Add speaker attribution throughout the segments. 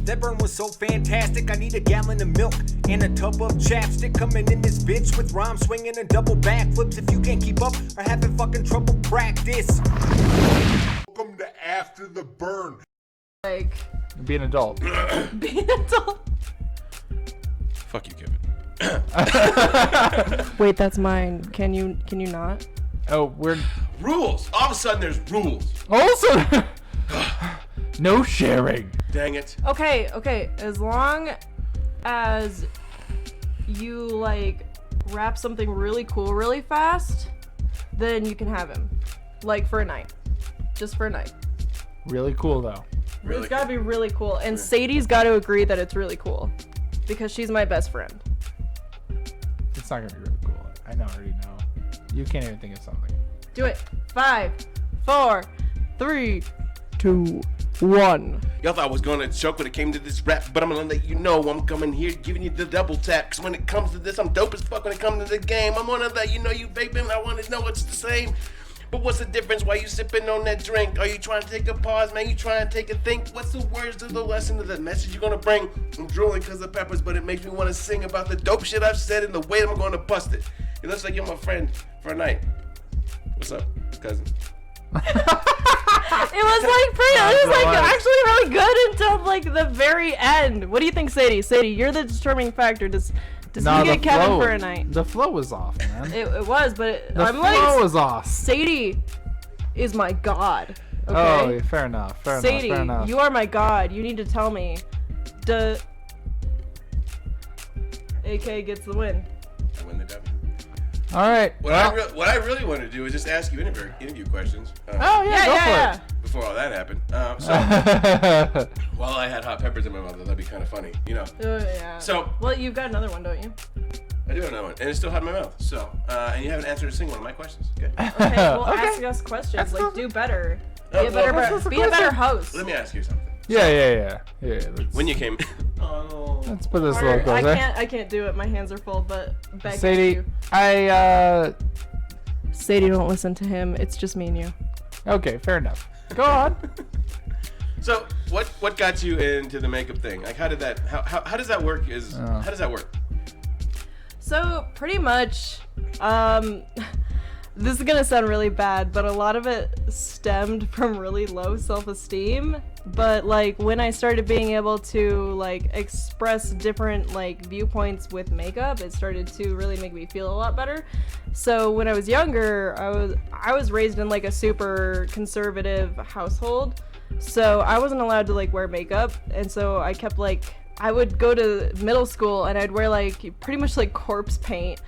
Speaker 1: That burn was so fantastic, I need a gallon of milk and a tub of chapstick. Coming in this bitch with rhymes swinging and double backflips. If you can't keep up or having fucking trouble, practice. Welcome to After the Burn.
Speaker 2: Like,
Speaker 3: be an adult.
Speaker 2: be an adult.
Speaker 4: Fuck you, Kevin.
Speaker 2: Wait, that's mine. Can you not?
Speaker 3: Oh, we're
Speaker 4: Rules. All of a sudden, there's rules.
Speaker 3: also no sharing.
Speaker 4: Dang it.
Speaker 2: Okay. As long as you like rap something really cool really fast, then you can have him. Like for a night. Just for a night.
Speaker 3: Really cool though.
Speaker 4: Really
Speaker 2: It's gotta be really cool. And Sadie's gotta agree that it's really cool. Because she's my best friend.
Speaker 3: It's not gonna be really cool. I already know. You can't even think of something.
Speaker 2: Do it. 5, 4, 3, 2, 1.
Speaker 4: Y'all thought I was going to choke when it came to this rap, but I'm going to let you know I'm coming here giving you the double tap. Cause when it comes to this, I'm dope as fuck when it comes to the game. I'm going to let you know you vaping. I want to know it's the same. But what's the difference? Why you sipping on that drink? Are you trying to take a pause, man? You trying to take a think? What's the words of the lesson of the message you're going to bring? I'm drooling because of peppers, but it makes me want to sing about the dope shit I've said and the way I'm going to bust it. It looks like you're my friend for a night. What's up, cousin?
Speaker 2: It was like actually really good until like the very end. What do you think, Sadie? Sadie, you're the determining factor. Does he get Kevin for a night?
Speaker 3: The flow was off, man.
Speaker 2: It was, but
Speaker 3: The
Speaker 2: I'm
Speaker 3: flow
Speaker 2: like
Speaker 3: was off.
Speaker 2: Sadie is my god.
Speaker 3: Oh,
Speaker 2: Okay.
Speaker 3: yeah, fair enough.
Speaker 2: Sadie,
Speaker 3: fair enough.
Speaker 2: you are my god. You need to tell me. AK gets the win.
Speaker 4: I win the W.
Speaker 3: All right.
Speaker 4: What I really want to do is just ask you interview questions.
Speaker 3: Oh yeah, go for it.
Speaker 4: Before all that happened. So while I had hot peppers in my mouth, that'd be kind of funny, you know.
Speaker 2: Yeah.
Speaker 4: So
Speaker 2: well, you've got another one, don't you?
Speaker 4: I do have another one, and it's still hot in my mouth. So and you haven't answered a single one of my questions. Okay.
Speaker 2: Okay, well,
Speaker 3: Okay.
Speaker 2: ask us questions. Like, do better. Be
Speaker 4: Oh,
Speaker 2: a better,
Speaker 4: well,
Speaker 2: be a better host.
Speaker 4: Let me ask you something.
Speaker 3: Yeah.
Speaker 4: When you came, oh,
Speaker 3: Let's put this a little closer.
Speaker 2: I can't do it. My hands are full. But back
Speaker 3: Sadie,
Speaker 2: to you. Sadie, don't listen to him. It's just me and you.
Speaker 3: Okay, fair enough. Go on.
Speaker 4: So what got you into the makeup thing? Like how does that work? How does that work?
Speaker 2: So pretty much, this is gonna sound really bad, but a lot of it stemmed from really low self-esteem. But like when I started being able to like express different like viewpoints with makeup, it started to really make me feel a lot better. So when I was younger, I was raised in like a super conservative household, so I wasn't allowed to like wear makeup, and so I kept like I would go to middle school and I'd wear like pretty much like corpse paint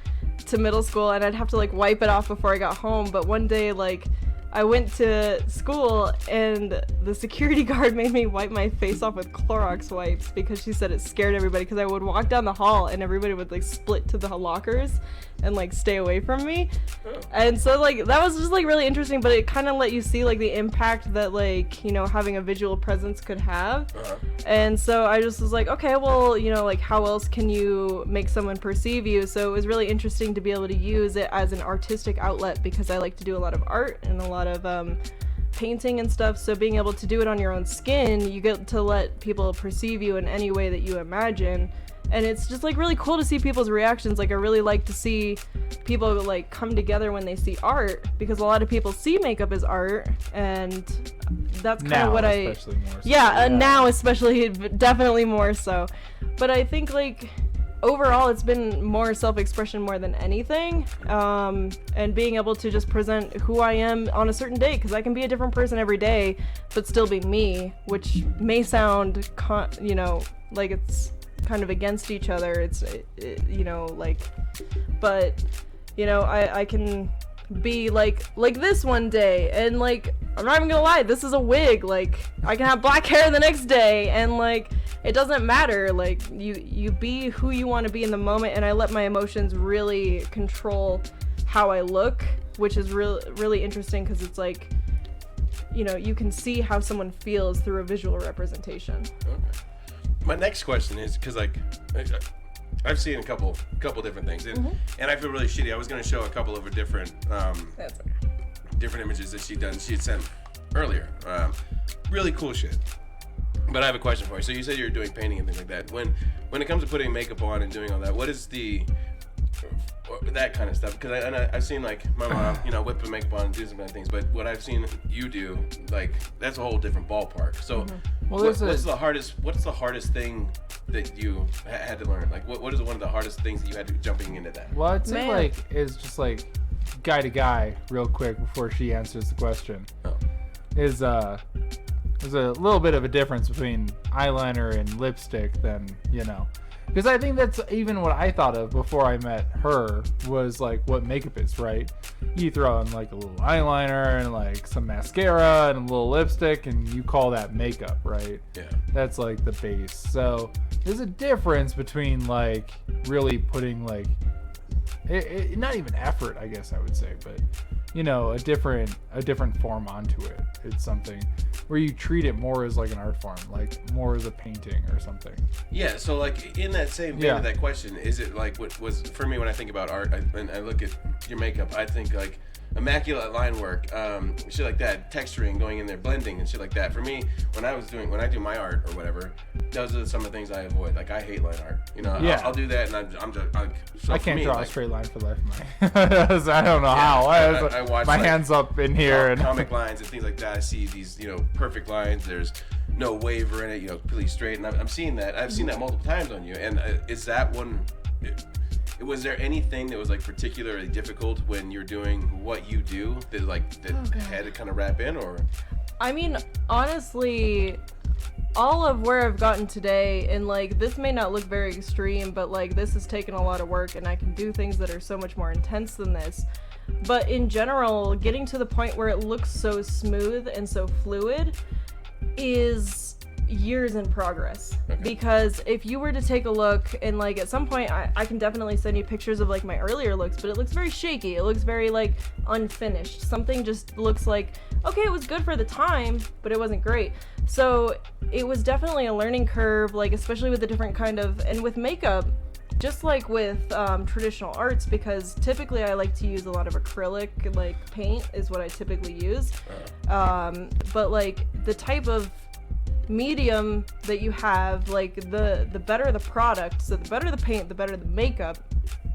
Speaker 2: to middle school, and I'd have to like wipe it off before I got home. But one day like I went to school and the security guard made me wipe my face off with Clorox wipes because she said it scared everybody, because I would walk down the hall and everybody would like split to the lockers and like stay away from me. And so like that was just like really interesting, but it kind of let you see like the impact that like, you know, having a visual presence could have. And so I just was like, okay, well, you know, like how else can you make someone perceive you? So it was really interesting to be able to use it as an artistic outlet, because I like to do a lot of art and a lot of painting and stuff. So being able to do it on your own skin, you get to let people perceive you in any way that you imagine. And it's just like really cool to see people's reactions. Like I really like to see people like come together when they see art, because a lot of people see makeup as art, and that's kind of what
Speaker 3: especially more so.
Speaker 2: Yeah, now especially, definitely more so. But I think like overall it's been more self-expression more than anything, and being able to just present who I am on a certain day, because I can be a different person every day but still be me, which may sound you know, like it's kind of against each other. It's you know, like, but you know, I can be like this one day, and like I'm not even gonna lie, this is a wig. Like I can have black hair the next day, and like it doesn't matter. Like you be who you want to be in the moment, and I let my emotions really control how I look, which is really interesting, because it's like, you know, you can see how someone feels through a visual representation.
Speaker 4: Okay. My next question is, because like I've seen a couple different things, and I feel really shitty. I was gonna show a couple of her different different images that she had sent earlier. Really cool shit. But I have a question for you. So you said you're doing painting and things like that. When it comes to putting makeup on and doing all that, what is that kind of stuff? Because I've seen like my mom, you know, whip the makeup on and do some kind of things. But what I've seen you do, like that's a whole different ballpark. So what's the hardest thing that you had to learn? Like what is one of the hardest things that you had to jumping into that?
Speaker 3: Well, I'd say like is just like guy to guy real quick before she answers the question. Is there's a little bit of a difference between eyeliner and lipstick than, you know, because I think that's even what I thought of before I met her was like what makeup is, right? You throw in like a little eyeliner and like some mascara and a little lipstick and you call that makeup, right?
Speaker 4: Yeah.
Speaker 3: That's like the base. So there's a difference between like really putting like not even effort, I guess I would say, but you know, a different form onto it. It's something where you treat it more as like an art form, like more as a painting or something.
Speaker 4: Yeah, so like in that same vein of that question, is it like what was for me when I think about art and I look at your makeup, I think like immaculate line work, shit like that, texturing, going in there, blending and shit like that. For me, when I do my art or whatever, those are some of the things I avoid. Like I hate line art, you know. Yeah. I'll do that, and
Speaker 3: I can't draw a straight line for the life of me. I don't know how. I watch my hands up in here and
Speaker 4: comic lines and things like that. I see these, you know, perfect lines. There's no waver in it, you know, completely straight. And I'm seeing that. I've seen that multiple times on you. And is that one? Was there anything that was like particularly difficult when you're doing what you do that had to kind of wrap in, or?
Speaker 2: I mean, honestly, all of where I've gotten today, and like this may not look very extreme, but like this has taken a lot of work, and I can do things that are so much more intense than this. But in general, getting to the point where it looks so smooth and so fluid is years in progress.
Speaker 4: Okay.
Speaker 2: Because if you were to take a look and like at some point I can definitely send you pictures of like my earlier looks, but it looks very shaky, it looks very like unfinished, something just looks like okay, it was good for the time but it wasn't great. So it was definitely a learning curve, like especially with the different kind of, and with makeup just like with traditional arts, because typically I like to use a lot of acrylic like paint is what I typically use, but like the type of medium that you have, like the better the product, so the better the paint, the better the makeup,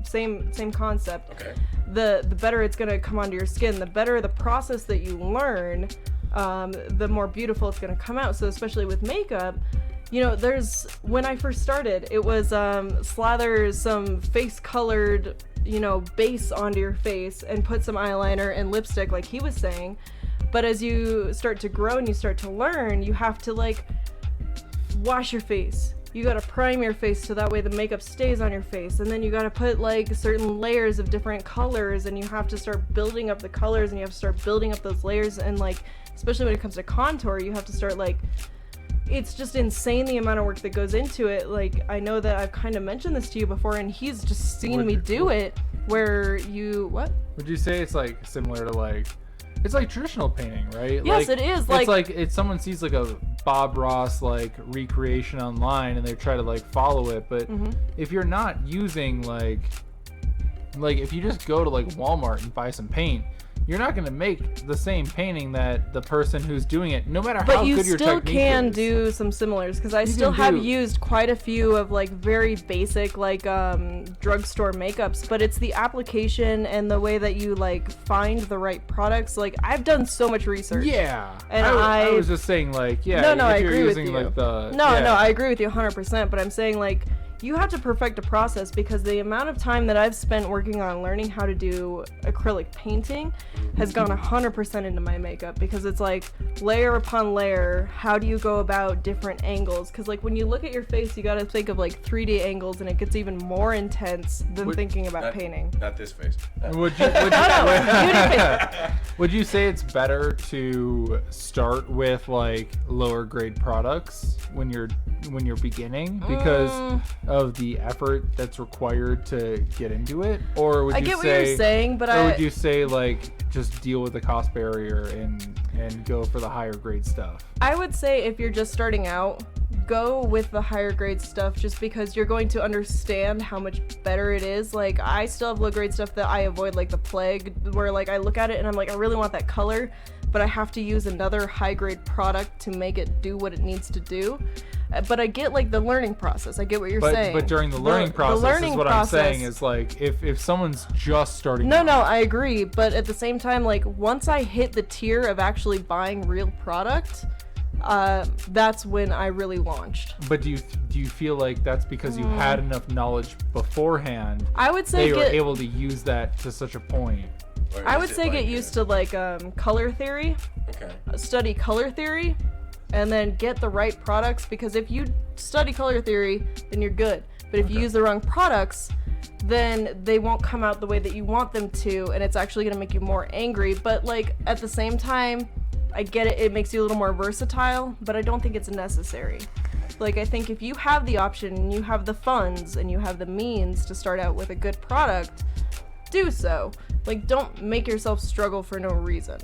Speaker 2: same concept.
Speaker 4: Okay. The
Speaker 2: better it's gonna come onto your skin, the better the process that you learn, the more beautiful it's gonna come out. So especially with makeup, you know, when I first started, it was slather some face colored, you know, base onto your face and put some eyeliner and lipstick like he was saying. But as you start to grow and you start to learn, you have to like wash your face. You gotta prime your face so that way the makeup stays on your face. And then you gotta put like certain layers of different colors, and you have to start building up the colors, and you have to start building up those layers. And like, especially when it comes to contour, you have to start like, it's just insane the amount of work that goes into it. Like, I know that I've kind of mentioned this to you before, and he's just seen me do it, where what?
Speaker 3: Would you say it's like similar to like, it's like traditional painting, right?
Speaker 2: Yes,
Speaker 3: like,
Speaker 2: it is.
Speaker 3: It's like if someone sees like a Bob Ross like recreation online and they try to like follow it, but if you're not using like if you just go to like Walmart and buy some paint, you're not going to make the same painting that the person who's doing it, no matter how good your technique is. But you still
Speaker 2: can do some similars, because I still have used quite a few of like very basic like drugstore makeups, but it's the application and the way that you like find the right products. Like, I've done so much research.
Speaker 3: Yeah.
Speaker 2: And
Speaker 3: I was just saying like, yeah.
Speaker 2: No, I agree with you.
Speaker 3: Like
Speaker 2: no, I agree with you 100%, but I'm saying like, you have to perfect a process, because the amount of time that I've spent working on learning how to do acrylic painting has gone 100% into my makeup, because it's like layer upon layer. How do you go about different angles? Because like when you look at your face, you got to think of like 3D angles, and it gets even more intense than thinking about painting.
Speaker 4: Not this face.
Speaker 3: Would you say it's better to start with like lower grade products when you're beginning, because of the effort that's required to get into it? Or would
Speaker 2: I
Speaker 3: you
Speaker 2: get
Speaker 3: say,
Speaker 2: what you're saying, but
Speaker 3: would you say like just deal with the cost barrier and go for the higher grade stuff?
Speaker 2: I would say if you're just starting out, go with the higher grade stuff, just because you're going to understand how much better it is. Like, I still have low grade stuff that I avoid like the plague, where like I look at it and I'm like, I really want that color, but I have to use another high grade product to make it do what it needs to do. But I get like the learning process. I get what you're saying.
Speaker 3: But during the learning process is what I'm saying is like if someone's just starting.
Speaker 2: No, I agree. But at the same time, like once I hit the tier of actually buying real product, that's when I really launched.
Speaker 3: But do you feel like that's because you had enough knowledge beforehand?
Speaker 2: I would say
Speaker 3: they were able to use that to such a point.
Speaker 2: I would say get used to like color theory.
Speaker 4: Okay.
Speaker 2: Study color theory. And then get the right products, because if you study color theory, then you're good. But if you use the wrong products, then they won't come out the way that you want them to, and it's actually going to make you more angry. But like at the same time, I get it, it makes you a little more versatile, but I don't think it's necessary. Like I think if you have the option, and you have the funds, and you have the means to start out with a good product, do so. Like don't make yourself struggle for no reason.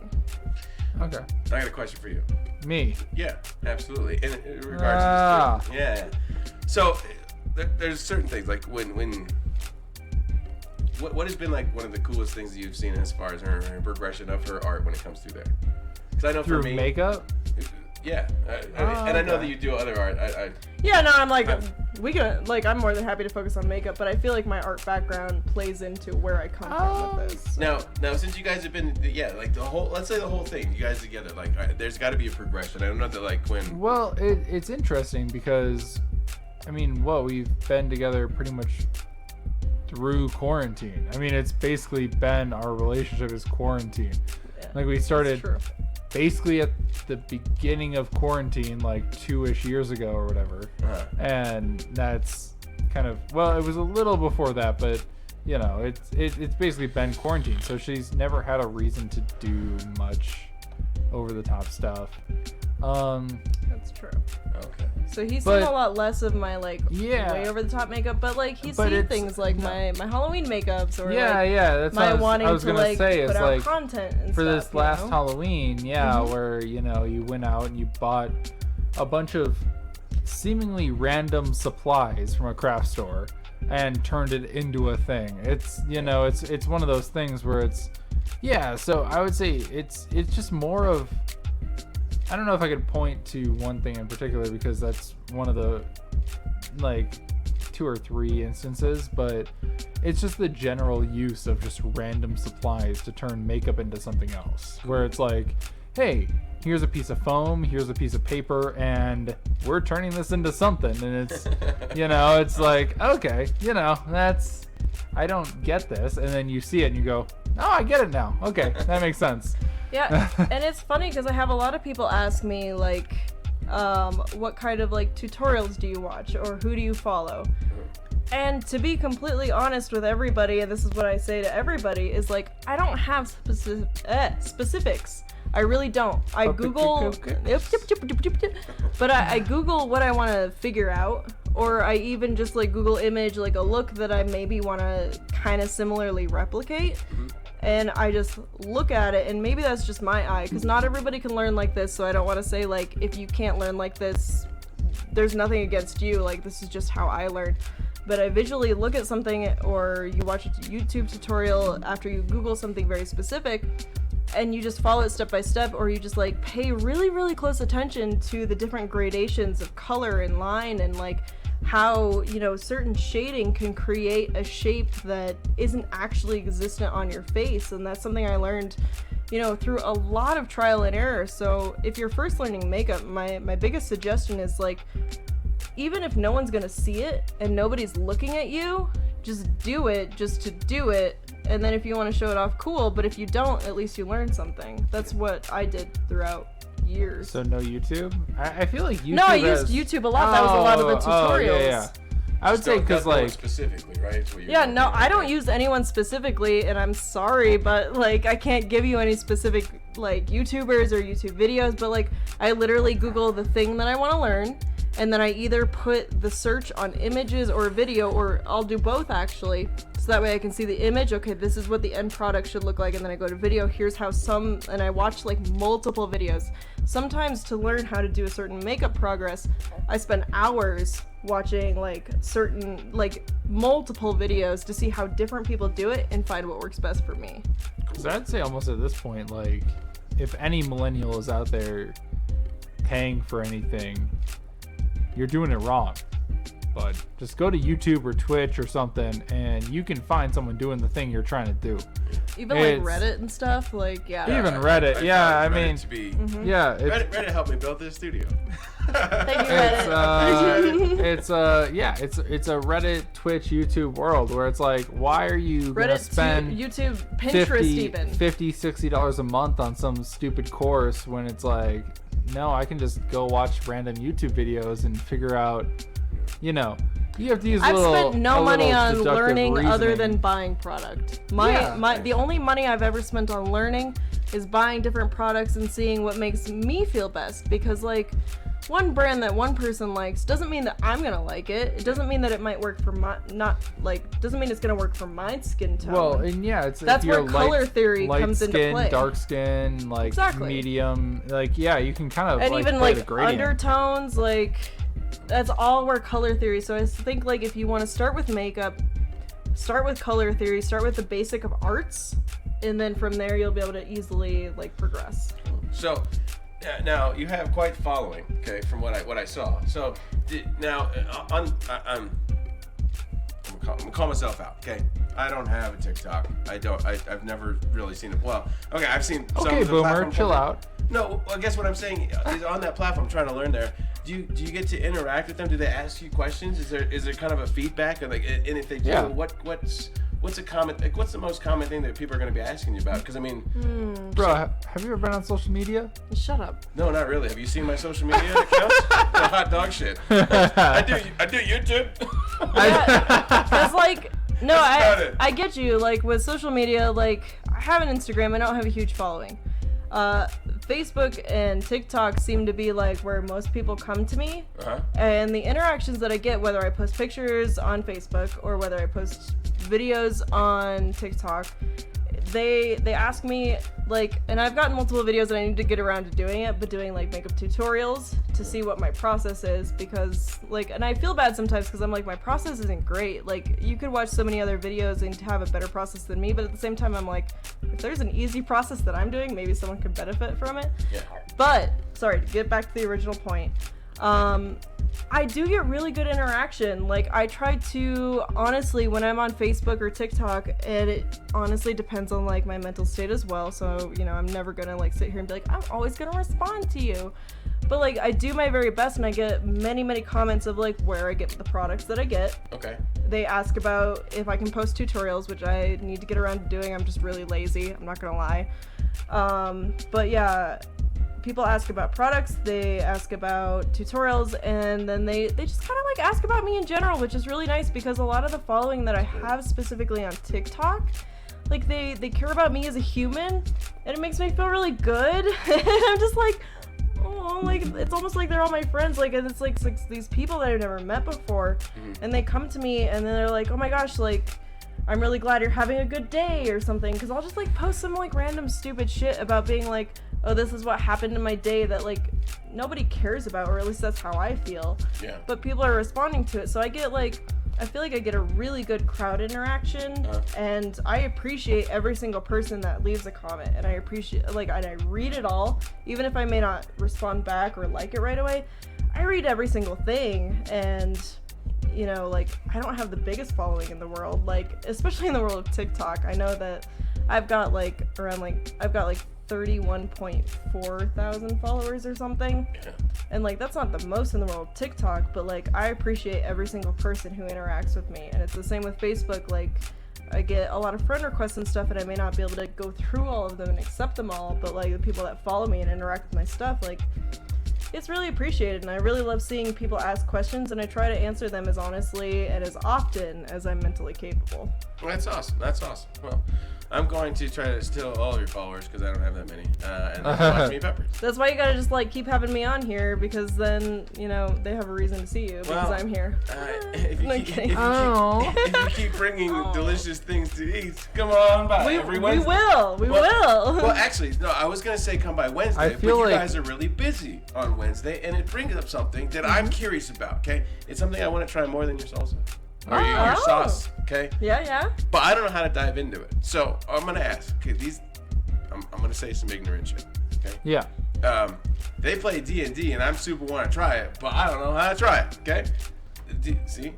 Speaker 3: Okay.
Speaker 4: I got a question for you.
Speaker 3: Me?
Speaker 4: Yeah, absolutely. In regards to this, yeah. So there's certain things like when what has been like one of the coolest things that you've seen as far as her progression of her art when it comes through there? Because I know
Speaker 3: through
Speaker 4: for me,
Speaker 3: makeup.
Speaker 4: Yeah, and I know that you do other art.
Speaker 2: Yeah, no, I'm like, I'm more than happy to focus on makeup, but I feel like my art background plays into where I come from with this.
Speaker 4: Now, since you guys have been, like let's say the whole thing, you guys together, like, there's got to be a progression. I don't know that, like, when.
Speaker 3: Well, it's interesting because, I mean, we've been together pretty much through quarantine. I mean, it's basically been our relationship is quarantine.
Speaker 2: Yeah,
Speaker 3: like we started.
Speaker 2: True.
Speaker 3: Basically at the beginning of quarantine, like 2-ish years ago or whatever. And that's kind of, well, it was a little before that, but you know, it's basically been quarantine, so she's never had a reason to do much over the top stuff.
Speaker 2: That's true.
Speaker 4: Okay.
Speaker 2: So he's seen a lot less of my like way over the top makeup, but like he's seen things like my Halloween makeups or
Speaker 3: that's
Speaker 2: my wanting
Speaker 3: I was
Speaker 2: to
Speaker 3: gonna
Speaker 2: like
Speaker 3: say,
Speaker 2: put
Speaker 3: it's
Speaker 2: out
Speaker 3: like
Speaker 2: content and
Speaker 3: for
Speaker 2: stuff,
Speaker 3: this last
Speaker 2: you know?
Speaker 3: Halloween, where you went out and you bought a bunch of seemingly random supplies from a craft store and turned it into a thing. It's it's one of those things where it's so I would say it's just more of, I don't know if I could point to one thing in particular because that's one of the like 2 or 3 instances, but it's just the general use of just random supplies to turn makeup into something else, where it's like, hey, here's a piece of foam, here's a piece of paper, and we're turning this into something. And it's it's like, okay, that's, I don't get this. And then you see it and you go, oh, I get it now. Okay, that makes sense.
Speaker 2: Yeah, and it's funny because I have a lot of people ask me like, what kind of like tutorials do you watch or who do you follow? And to be completely honest with everybody, and this is what I say to everybody, is like, I don't have specifics. I really don't. I Google, but I Google what I want to figure out, or I even just like Google image like a look that I maybe want to kind of similarly replicate. And I just look at it, and maybe that's just my eye, because not everybody can learn like this, so I don't want to say, like, if you can't learn like this, there's nothing against you, like, this is just how I learned. But I visually look at something, or you watch a YouTube tutorial after you Google something very specific, and you just follow it step by step, or you just, like, pay really, really close attention to the different gradations of color and line, and, like, how certain shading can create a shape that isn't actually existent on your face. And that's something I learned through a lot of trial and error. So if you're first learning makeup, my biggest suggestion is like, even if no one's gonna see it and nobody's looking at you, just do it just to do it. And then if you want to show it off, cool, but if you don't, at least you learn something. That's what I did throughout years.
Speaker 3: So no YouTube? I feel like YouTube.
Speaker 2: No, I used YouTube a lot. That was a lot of the tutorials.
Speaker 3: Yeah. I would say because like
Speaker 4: specifically, right?
Speaker 2: No, I don't use anyone specifically, and I'm sorry, but like I can't give you any specific like YouTubers or YouTube videos. But like I literally Google the thing that I want to learn, and then I either put the search on images or video, or I'll do both actually. So that way I can see the image, okay, this is what the end product should look like, and then I go to video, here's how and I watch like multiple videos. Sometimes to learn how to do a certain makeup progress, I spend hours watching like multiple videos to see how different people do it and find what works best for me.
Speaker 3: Because I'd say almost at this point, like, if any millennial is out there paying for anything, you're doing it wrong. But just go to YouTube or Twitch or something, and you can find someone doing the thing you're trying to do.
Speaker 2: Even like Reddit and stuff, like
Speaker 3: Even Reddit, I mean,
Speaker 4: to be, Reddit helped me build this studio.
Speaker 2: Thank you, Reddit.
Speaker 3: It's a Reddit, Twitch, YouTube world where it's like, why are you gonna
Speaker 2: Reddit,
Speaker 3: spend
Speaker 2: YouTube, Pinterest, even
Speaker 3: $50-$60 a month on some stupid course when it's like, no, I can just go watch random YouTube videos and figure out. You know, you have to use
Speaker 2: I've spent no money on learning
Speaker 3: reasoning.
Speaker 2: other than buying product. The only money I've ever spent on learning is buying different products and seeing what makes me feel best. Because like one brand that one person likes doesn't mean that I'm gonna like it. It doesn't mean that it might work for doesn't mean it's gonna work for my skin tone.
Speaker 3: Well, and
Speaker 2: that's where color theory comes into play.
Speaker 3: Dark skin, like medium, like you can kind of
Speaker 2: and
Speaker 3: like
Speaker 2: even
Speaker 3: play
Speaker 2: like
Speaker 3: the gradient.
Speaker 2: undertones, like. That's all where color theory. So I think like if you want to start with makeup, start with color theory, start with the basic of arts, and then from there you'll be able to easily like progress.
Speaker 4: So now you have quite the following, okay, from what I saw. So now I'm gonna call myself out, okay? I don't have a TikTok. I've never really seen it. Well, okay, I've seen some
Speaker 3: of the
Speaker 4: boomer,
Speaker 3: platforms. Chill out.
Speaker 4: No, I guess what I'm saying is on that platform, I'm trying to learn there. Do you get to interact with them? Do they ask you questions? Is there kind of a feedback? And if they do, what's a common? Like, what's the most common thing that people are going to be asking you about? Because I mean,
Speaker 3: bro, have you ever been on social media?
Speaker 2: Shut up.
Speaker 4: No, not really. Have you seen my social media accounts? The hot dog shit. I do YouTube.
Speaker 2: Because like. No, I get you. Like with social media, like I have an Instagram. I don't have a huge following. Facebook and TikTok seem to be like where most people come to me, and the interactions that I get, whether I post pictures on Facebook or whether I post videos on TikTok, they ask me like, and I've gotten multiple videos and I need to get around to doing it, but doing like makeup tutorials to see what my process is, because like, and I feel bad sometimes because I'm like, my process isn't great. Like you could watch so many other videos and have a better process than me, but at the same time I'm like, if there's an easy process that I'm doing, maybe someone could benefit from it. But sorry, to get back to the original point, I do get really good interaction. Like I try to, honestly, when I'm on Facebook or TikTok, and it honestly depends on like my mental state as well. So, you know, I'm never gonna like sit here and be like, I'm always gonna respond to you. But like I do my very best, and I get many comments of like where I get the products that I get.
Speaker 4: Okay.
Speaker 2: They ask about if I can post tutorials, which I need to get around to doing. I'm just really lazy, I'm not gonna lie. But yeah, people ask about products, they ask about tutorials, and then they just kind of like ask about me in general, which is really nice because a lot of the following that I have specifically on TikTok, like they care about me as a human, and it makes me feel really good. And I'm just like, oh, like it's almost like they're all my friends, like, and it's like these people that I've never met before, and they come to me and then they're like, oh my gosh, like I'm really glad you're having a good day or something, because I'll just like post some like random stupid shit about being like, oh, this is what happened in my day that like nobody cares about, or at least that's how I feel. Yeah. But people are responding to it, so I feel like I get a really good crowd interaction, and I appreciate every single person that leaves a comment, and I appreciate and I read it all, even if I may not respond back or like it right away. I read every single thing, and you know, like I don't have the biggest following in the world, like especially in the world of TikTok. I know that I've got like 31.4 thousand followers or something. Yeah. And like that's not the most in the world of TikTok, but like I appreciate every single person who interacts with me. And it's the same with Facebook. Like I get a lot of friend requests and stuff, and I may not be able to go through all of them and accept them all, but like the people that follow me and interact with my stuff, like it's really appreciated. And I really love seeing people ask questions, and I try to answer them as honestly and as often as I'm mentally capable.
Speaker 4: That's awesome. Well, I'm going to try to steal all of your followers because I don't have that many, and watch me peppers.
Speaker 2: That's why you gotta just like keep having me on here, because then you know they have a reason to see you because I'm here.
Speaker 4: If you keep bringing delicious things to eat, come on by every Wednesday. We will. Well, actually, no. I was gonna say come by Wednesday, but you guys are really busy on Wednesday, and it brings up something that I'm curious about. Okay, it's something I want to try more than your salsa. Or your sauce, okay?
Speaker 2: Yeah.
Speaker 4: But I don't know how to dive into it. So I'm gonna ask, okay, I'm gonna say some ignorant shit. Okay.
Speaker 3: Yeah.
Speaker 4: They play D&D, and I'm super want to try it, but I don't know how to try it. Okay. See,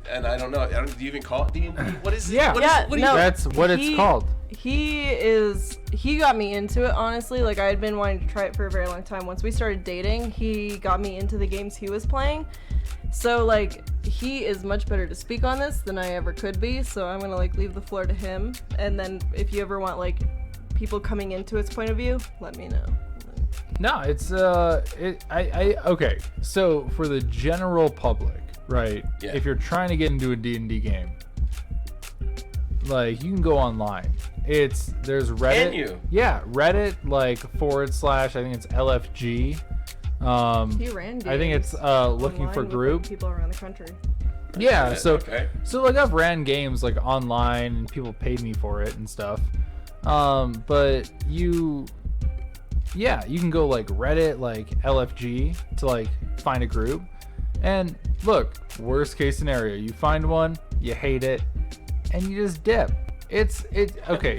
Speaker 4: and I don't know. Do you even call it D&D? What is it?
Speaker 3: Yeah. That's what it's called.
Speaker 2: He got me into it, honestly. Like, I had been wanting to try it for a very long time. Once we started dating, he got me into the games he was playing. So, like, he is much better to speak on this than I ever could be. So I'm gonna, like, leave the floor to him. And then if you ever want, like, people coming into its point of view, let me know.
Speaker 3: No, it's okay. So for the general public, right?
Speaker 4: Yeah.
Speaker 3: If you're trying to get into a D&D game, like, you can go online. There's Reddit.
Speaker 4: Can you?
Speaker 3: Yeah, Reddit, like / I think it's LFG.
Speaker 2: He ran games
Speaker 3: I think it's looking
Speaker 2: online
Speaker 3: for
Speaker 2: with,
Speaker 3: group.
Speaker 2: like, people around the country.
Speaker 3: Yeah, so like, I've ran games like online and people paid me for it and stuff. But you can go like Reddit, like LFG, to like find a group. And look, worst case scenario, you find one, you hate it, and you just dip. It's okay.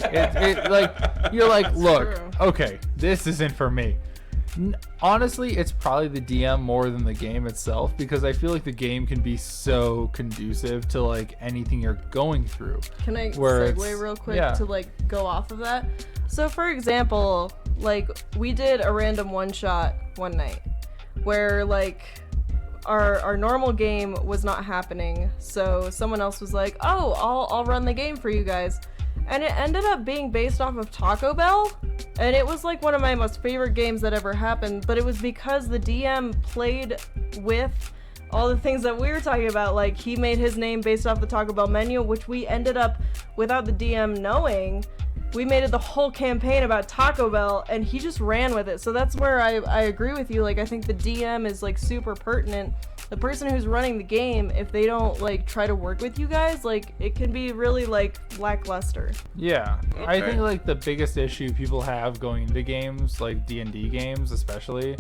Speaker 3: Like, you're like, look,
Speaker 2: true.
Speaker 3: okay, this isn't for me. Honestly, it's probably the DM more than the game itself, because I feel like the game can be so conducive to like anything you're going through.
Speaker 2: Can I
Speaker 3: Where
Speaker 2: segue real quick to like go off of that? So for example, like, we did a random one shot one night where like our normal game was not happening. So someone else was like, "Oh, I'll run the game for you guys." And it ended up being based off of Taco Bell. And it was like one of my most favorite games that ever happened. But it was because the DM played with all the things that we were talking about. Like, he made his name based off the Taco Bell menu, which we ended up, without the DM knowing, we made it the whole campaign about Taco Bell, and he just ran with it. So that's where I agree with you. Like, I think the DM is like super pertinent. The person who's running the game, if they don't like try to work with you guys, like, it can be really like lackluster.
Speaker 3: Yeah.
Speaker 4: Okay.
Speaker 3: I think like the biggest issue people have going into games, like D&D games especially,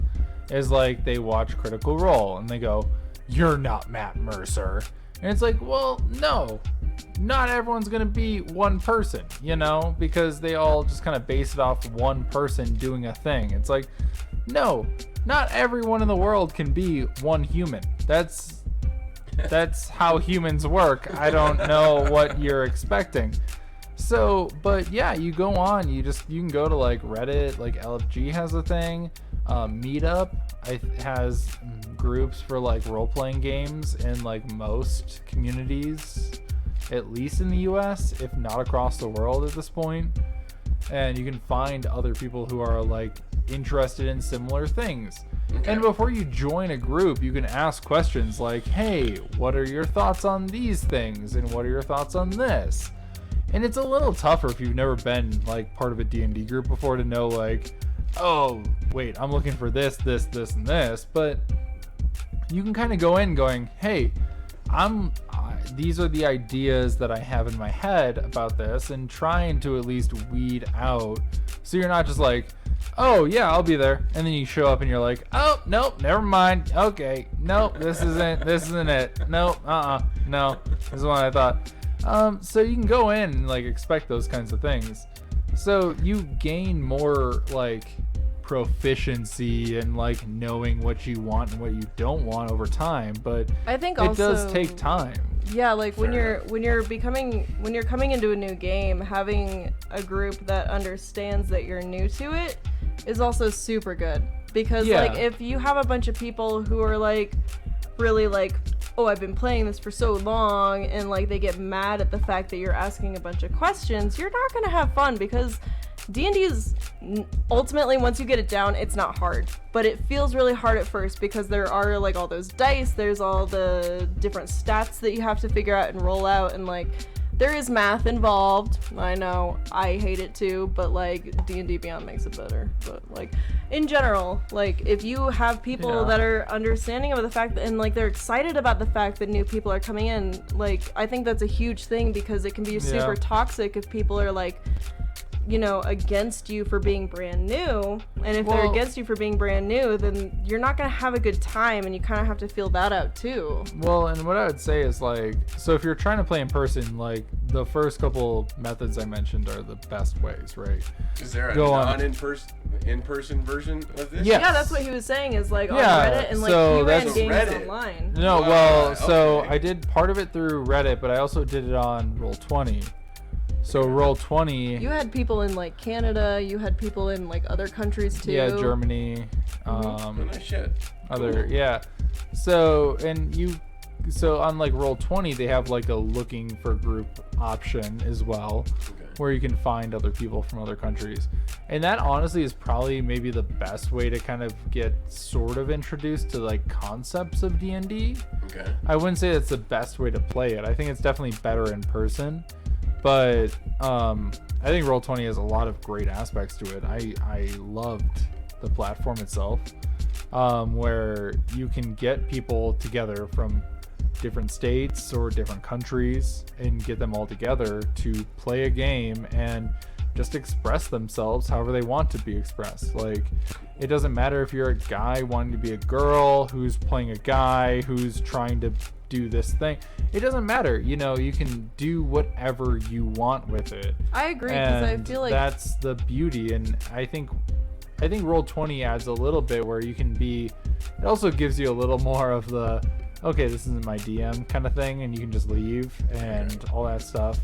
Speaker 3: is like they watch Critical Role and they go, "You're not Matt Mercer." And it's like, well, no, not everyone's gonna be one person, you know, because they all just kind of base it off one person doing a thing. It's like, no, not everyone in the world can be one human. That's how humans work. I don't know what you're expecting. So, but yeah, you go on, you can go to like Reddit, like LFG has a thing, Meetup has groups for like role-playing games in like most communities, at least in the US, if not across the world at this point. And you can find other people who are like interested in similar things. Okay. And before you join a group, you can ask questions like, "Hey, what are your thoughts on these things? And what are your thoughts on this?" And it's a little tougher if you've never been like part of a D&D group before to know like, "Oh, wait, I'm looking for this, and this." But you can kind of go in going, "Hey, these are the ideas that I have in my head about this," and trying to at least weed out. So you're not just like, "Oh yeah, I'll be there," and then you show up and you're like, "Oh nope, never mind. Okay, nope, this isn't it. Nope, no, this is what I thought." So you can go in and like expect those kinds of things. So you gain more like proficiency and like knowing what you want and what you don't want over time, but
Speaker 2: I think
Speaker 3: it does take time.
Speaker 2: Yeah, like when you're coming into a new game, having a group that understands that you're new to it is also super good. Because like, if you have a bunch of people who are like really like, "Oh, I've been playing this for so long," and like they get mad at the fact that you're asking a bunch of questions, you're not gonna have fun, because D&D is ultimately, once you get it down, it's not hard, but it feels really hard at first because there are like all those dice, there's all the different stats that you have to figure out and roll out, and like there is math involved. I know, I hate it too, but like D&D Beyond makes it better. But like in general, like if you have people that are understanding of the fact that, and like they're excited about the fact that new people are coming in, like I think that's a huge thing, because it can be super toxic if people are like, against you for being brand new. And if they're
Speaker 3: Well-
Speaker 2: against you for being brand new, then you're not going to have a good time, and you kind of have to feel that out too.
Speaker 3: Well, and what I would say is like, so if you're trying to play in person, like the first couple methods I mentioned are the best ways, right?
Speaker 4: Is there a
Speaker 3: Go on.
Speaker 4: non-in-person version of this?
Speaker 3: Yeah.
Speaker 2: Yeah, that's what he was saying is like on
Speaker 3: Yeah,
Speaker 2: Reddit, and like
Speaker 3: so
Speaker 2: he ran
Speaker 3: that's-
Speaker 2: games
Speaker 4: Reddit.
Speaker 2: online.
Speaker 3: No,
Speaker 4: Wow,
Speaker 3: well, so
Speaker 4: okay.
Speaker 3: I did part of it through Reddit, but I also did it on Roll20. So Roll20,
Speaker 2: You had people in like Canada, you had people in like other countries too.
Speaker 3: yeah, Germany,
Speaker 4: Oh, nice shit.
Speaker 3: other, yeah. So on like Roll20, they have like a looking for group option as well,
Speaker 4: Okay.
Speaker 3: where you can find other people from other countries. And that honestly is probably maybe the best way to kind of get sort of introduced to like concepts of D&D.
Speaker 4: Okay.
Speaker 3: I wouldn't say it's the best way to play it. I think it's definitely better in person, but I think Roll20 has a lot of great aspects to it. I loved the platform itself, where you can get people together from different states or different countries and get them all together to play a game and just express themselves however they want to be expressed. Like, it doesn't matter if you're a guy wanting to be a girl who's playing a guy who's trying to do this thing. It doesn't matter. You can do whatever you want with it.
Speaker 2: I agree, because I
Speaker 3: And
Speaker 2: feel like
Speaker 3: that's the beauty. And I think Roll20 adds a little bit where you can be, it also gives you a little more of the, okay, this isn't my DM kind of thing, and you can just leave and all that stuff.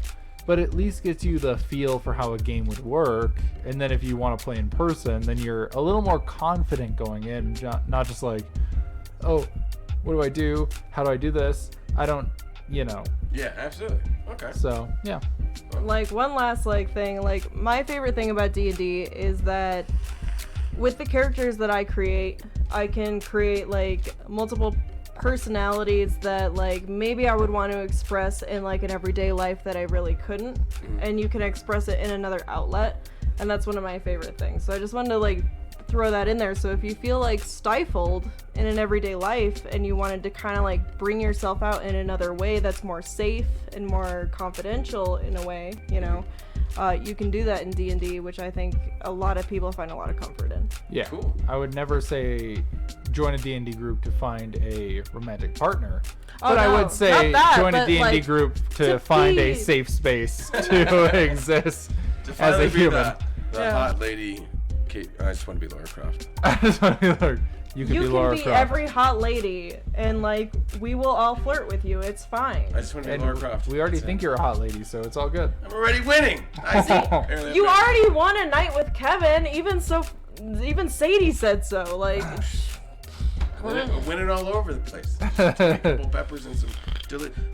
Speaker 3: But at least gets you the feel for how a game would work. And then if you want to play in person, then you're a little more confident going in, not just like, oh, what do I do? How do I do this? I don't,
Speaker 4: Yeah, absolutely. Okay.
Speaker 3: So, yeah.
Speaker 2: like one last like thing, like my favorite thing about D&D is that with the characters that I create, I can create like multiple personalities that like maybe I would want to express in like an everyday life that I really couldn't, and you can express it in another outlet, and that's one of my favorite things. So I just wanted to like throw that in there. So if you feel like stifled in an everyday life and you wanted to kind of like bring yourself out in another way that's more safe and more confidential in a way, you can do that in D&D, which I think a lot of people find a lot of comfort in.
Speaker 3: Yeah.
Speaker 4: Cool.
Speaker 3: I would never say join a D&D group to find a romantic partner.
Speaker 2: Oh,
Speaker 3: But I
Speaker 2: no,
Speaker 3: would
Speaker 2: not
Speaker 3: say
Speaker 2: that,
Speaker 3: join a
Speaker 2: but,
Speaker 3: D&D
Speaker 2: like,
Speaker 3: group to
Speaker 2: to
Speaker 3: find a
Speaker 2: be-
Speaker 3: safe space to exist
Speaker 4: To
Speaker 3: as
Speaker 4: finally
Speaker 3: a
Speaker 4: be
Speaker 3: human.
Speaker 4: the
Speaker 2: Yeah.
Speaker 4: hot lady. Kate, I just want to be Lara Croft.
Speaker 3: I just want to be like, you can
Speaker 2: You
Speaker 3: be
Speaker 2: can
Speaker 3: Lara
Speaker 2: be
Speaker 3: Croft.
Speaker 2: every hot lady, and like we will all flirt with you. It's fine.
Speaker 4: I just want to be
Speaker 3: And
Speaker 4: Lara Croft.
Speaker 3: we already
Speaker 4: That's
Speaker 3: think
Speaker 4: it.
Speaker 3: you're a hot lady, so it's all good.
Speaker 4: I'm already winning. I see.
Speaker 2: You already won a night with Kevin. Even Sadie said so. Like,
Speaker 4: I'm winning all over the place. A couple peppers and some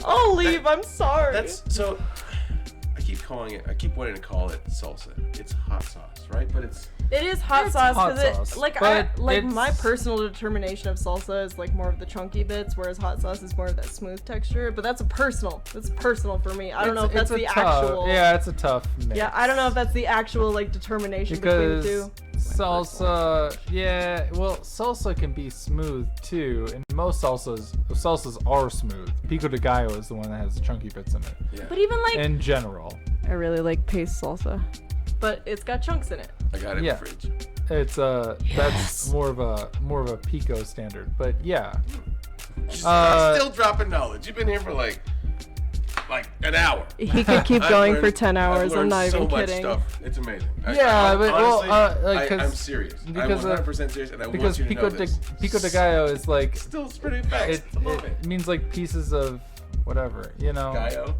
Speaker 2: I'll leave. I'm sorry.
Speaker 4: That's so. I keep wanting to call it salsa. It's hot sauce, right? But it's
Speaker 2: It is hot
Speaker 3: It's
Speaker 2: sauce
Speaker 3: hot
Speaker 2: because
Speaker 3: sauce,
Speaker 2: it like
Speaker 3: but
Speaker 2: my
Speaker 3: it's-
Speaker 2: personal determination of salsa is like more of the chunky bits, whereas hot sauce is more of that smooth texture. But that's personal for me. I don't know if that's
Speaker 3: It's a
Speaker 2: the
Speaker 3: tough-
Speaker 2: actual.
Speaker 3: Yeah, it's a tough mix.
Speaker 2: Yeah, I don't know if that's the actual like determination between the
Speaker 3: Because
Speaker 2: two.
Speaker 3: salsa, yeah, well, salsa can be smooth too, and most salsas are smooth. Pico de Gallo is the one that has the chunky bits in it.
Speaker 4: yeah.
Speaker 2: But even like
Speaker 3: In general,
Speaker 2: I really like paste salsa, but it's got chunks in it.
Speaker 4: I got it in
Speaker 3: Yeah.
Speaker 4: the fridge.
Speaker 3: it's that's more of a pico standard. But yeah,
Speaker 4: Still dropping knowledge. You've been here for like an hour.
Speaker 2: He could keep
Speaker 4: I've
Speaker 2: going for
Speaker 4: learned-
Speaker 2: 10 hours.
Speaker 4: I've
Speaker 2: I'm not
Speaker 4: learned
Speaker 2: even
Speaker 4: so much
Speaker 2: kidding.
Speaker 4: Stuff. It's amazing.
Speaker 3: Yeah, but, well,
Speaker 4: honestly,
Speaker 3: like, 'cause-
Speaker 4: I'm serious.
Speaker 3: because
Speaker 4: I'm
Speaker 3: of-
Speaker 4: 100% serious, and I
Speaker 3: because
Speaker 4: want you to know
Speaker 3: Pico
Speaker 4: this.
Speaker 3: de Gallo is like
Speaker 4: Still spreading facts.
Speaker 3: it means like pieces of whatever,
Speaker 4: Gallo.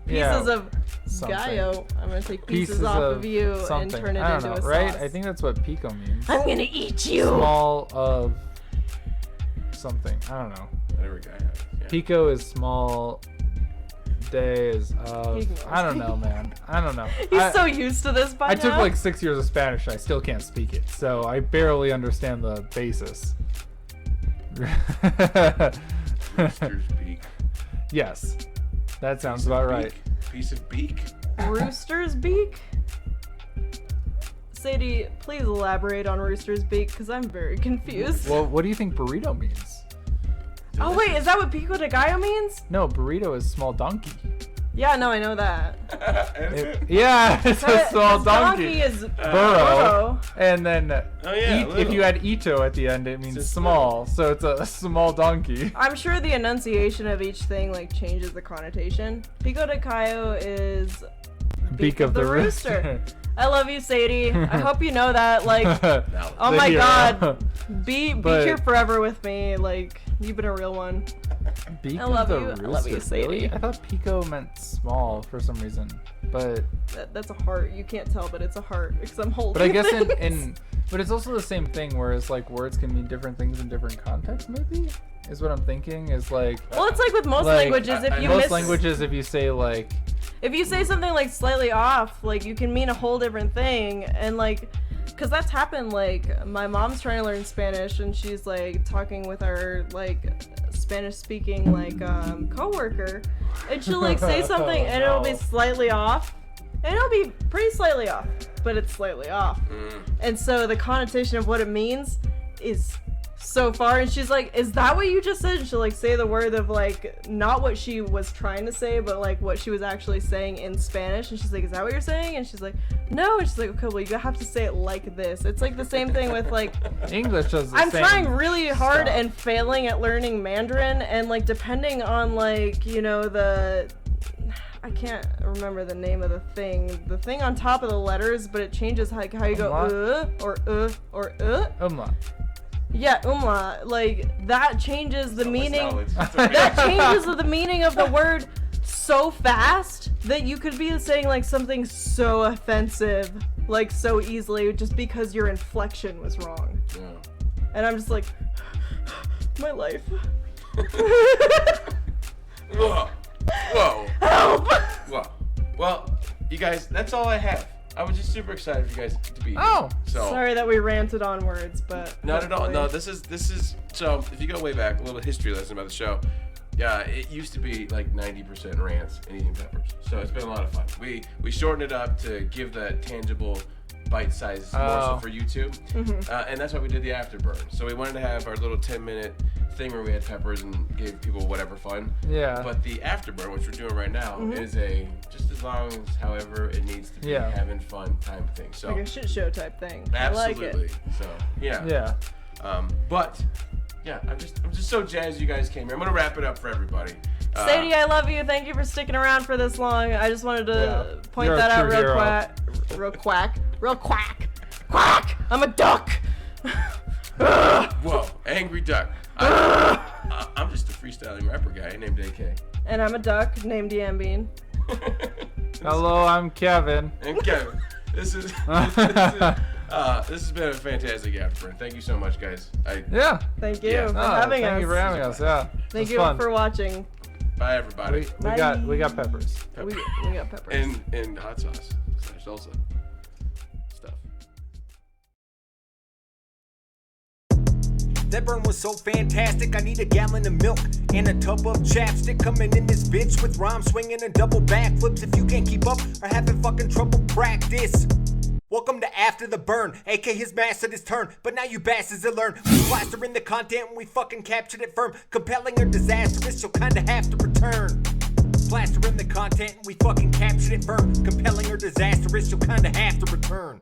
Speaker 3: Yeah,
Speaker 2: Pieces of
Speaker 3: something.
Speaker 2: Gallo. I'm gonna take pieces off of you and
Speaker 3: something.
Speaker 2: turn it
Speaker 3: I
Speaker 2: into
Speaker 3: don't
Speaker 2: a
Speaker 3: know, right?
Speaker 2: sauce.
Speaker 3: I think that's what pico means.
Speaker 2: I'm gonna eat you.
Speaker 3: Small of something. I don't know.
Speaker 4: Whatever guy has. Yeah.
Speaker 3: Pico is small. De is of.
Speaker 2: He knows.
Speaker 3: I don't know, man. I don't know.
Speaker 2: He's so used to this by
Speaker 3: I
Speaker 2: now.
Speaker 3: took like 6 years of Spanish and I still can't speak it, so I barely understand the basis.
Speaker 4: Rooster's beak.
Speaker 3: Yes, that sounds
Speaker 4: Piece of
Speaker 3: about right.
Speaker 4: beak. Piece of beak.
Speaker 2: Rooster's beak. Sadie, please elaborate on rooster's beak because I'm very confused.
Speaker 3: Well, what do you think burrito means?
Speaker 2: Oh wait, is that what pico de gallo means?
Speaker 3: No, burrito is small donkey.
Speaker 2: Yeah, no, I know that.
Speaker 3: Yeah, it's a small donkey.
Speaker 2: Is
Speaker 3: burrow. And then if you
Speaker 4: little.
Speaker 3: add ito at the end, it means small. So it's a small donkey.
Speaker 2: I'm sure the enunciation of each thing like changes the connotation. Pico de Gallo is beak of the rooster. I love you, Sadie. I hope you know that. Like, oh my God, be here forever with me. Like, you've been a real one.
Speaker 3: Beak
Speaker 2: I love
Speaker 3: of the
Speaker 2: you.
Speaker 3: rooster.
Speaker 2: I love you, Sadie.
Speaker 3: Really? I thought pico meant small for some reason, but
Speaker 2: That's a heart. You can't tell, but it's a heart because I'm holding.
Speaker 3: but I guess
Speaker 2: things.
Speaker 3: but it's also the same thing. Whereas like words can mean different things in different contexts. Maybe is what I'm thinking. Is like
Speaker 2: Well, it's like with most
Speaker 3: like,
Speaker 2: languages. If you
Speaker 3: most languages, if you say like.
Speaker 2: If you say something like slightly off, like you can mean a whole different thing, and like, cause that's happened. Like my mom's trying to learn Spanish, and she's like talking with our like Spanish-speaking like coworker, and she'll like say something, and it'll be slightly off, and it'll be pretty slightly off, but it's slightly off, and so the connotation of what it means is so far, and she's like, is that what you just said? And she'll like say the word of like not what she was trying to say, but like what she was actually saying in Spanish, and she's like, is that what you're saying? And she's like, no. And she's like, okay, well you have to say it like this. It's like the same thing with like
Speaker 3: English does the
Speaker 2: I'm
Speaker 3: same
Speaker 2: trying really hard
Speaker 3: stuff.
Speaker 2: and failing at learning Mandarin, and like depending on like, you know, I can't remember the name of the thing on top of the letters, but it changes like how you go or
Speaker 3: Umlaut.
Speaker 2: Yeah, umlaut. Like that changes the meaning.
Speaker 4: knowledge.
Speaker 2: That changes the meaning of the word so fast that you could be saying like something so offensive, like so easily, just because your inflection was wrong.
Speaker 4: Yeah.
Speaker 2: And I'm just like, my life.
Speaker 4: Whoa. Whoa.
Speaker 2: Help!
Speaker 4: Whoa. Well, you guys, that's all I have. I was just super excited for you guys to be here.
Speaker 3: Oh.
Speaker 4: So
Speaker 2: Sorry that we ranted on words, but
Speaker 4: not at all.
Speaker 2: hopefully-
Speaker 4: No, this is so if you go way back, a little history lesson about the show. Yeah, it used to be like 90% rants and eating peppers. So it's been a lot of fun. We shortened it up to give that tangible bite-sized morsel for YouTube. And that's why we did the afterburn. So we wanted to have our little 10-minute thing where we had peppers and gave people whatever fun.
Speaker 3: Yeah.
Speaker 4: But the afterburn, which we're doing right now, is a just as long as however it needs to be having fun time thing. So
Speaker 2: like a shit show type thing.
Speaker 4: absolutely.
Speaker 2: I like it.
Speaker 4: So yeah.
Speaker 3: Yeah.
Speaker 4: But yeah, I'm just so jazzed you guys came here. I'm gonna wrap it up for everybody.
Speaker 2: Sadie, I love you. Thank you for sticking around for this long. I just wanted to point
Speaker 3: You're a
Speaker 2: that out
Speaker 3: true
Speaker 2: real
Speaker 3: hero.
Speaker 2: quack. I'm a duck.
Speaker 4: Whoa, angry duck. I'm just a freestyling rapper guy named AK.
Speaker 2: And I'm a duck named Yam Bean.
Speaker 3: Hello, I'm Kevin.
Speaker 4: And Kevin, this has been a fantastic afterburn. Thank you so much, guys.
Speaker 3: Yeah.
Speaker 2: Thank you
Speaker 4: Yeah.
Speaker 2: for
Speaker 3: Oh,
Speaker 2: having us.
Speaker 3: Thank you for having us. Yeah.
Speaker 2: Thank
Speaker 3: It's
Speaker 2: you
Speaker 3: fun.
Speaker 2: for watching.
Speaker 4: Bye, everybody.
Speaker 3: We got peppers.
Speaker 2: We got peppers.
Speaker 4: And hot sauce / salsa stuff.
Speaker 1: That burn was so fantastic, I need a gallon of milk and a tub of chapstick. Coming in this bitch with rhymes swinging and double backflips. If you can't keep up or having fucking trouble, practice. Welcome to After the Burn, AK has mastered his turn, but now you bastards will learn. We plastering the content and we fucking captured it firm. Compelling or disastrous, you'll kinda have to return. Plastering the content and we fucking captured it firm. Compelling or disastrous, you'll kinda have to return.